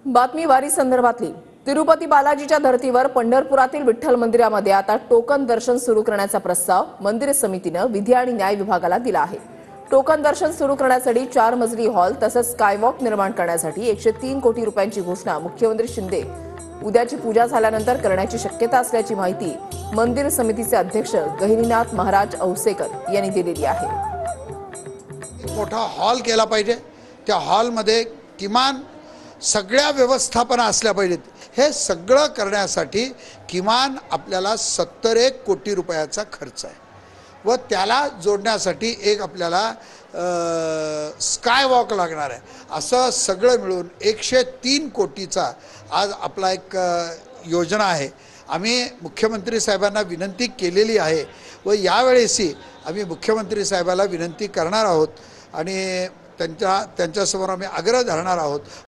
बातमी वारी संदर्भातली तिरुपती बालाजीच्या धर्तीवर पंढरपुरातील विठ्ठल मंदिरामध्ये आता टोकन दर्शन सुरू करण्याचा प्रस्ताव मंदिर समितीने विधी आणि न्याय विभागाला दिला आहे। टोकन दर्शन सुरू करण्यासाठी 4 मजली हॉल तसंच स्कायवॉक निर्माण करण्यासाठी 103 कोटी रुपयांची घोषणा मुख्यमंत्री शिंदे उद्याची पूजा झाल्यानंतर करण्याची शक्यता असल्याची माहिती मंदिर समितीचे अध्यक्ष गहिनीनाथ महाराज औसेकर यांनी दिलेली आहे। मोठा हॉल केला पाहिजे, त्या हॉलमध्ये किमान सगळ्या व्यवस्थापना असल्या पाहिजेत। हे सगळं करण्यासाठी किमान आपल्याला 70 कोटी रुपयाचा खर्च आहे व त्याला जोडण्यासाठी एक आपल्याला स्काय वॉक लागणार आहे। असं सगळं मिळून 103 कोटीचा आज आपला एक योजना आहे। आम्ही मुख्यमंत्री साहेबांना विनंती केलेली आहे व यावेळेसही आम्ही मुख्यमंत्री साहेबाला विनंती करणार आहोत आणि त्यांच्यासमोर आम्ही आग्रह धरणार आहोत।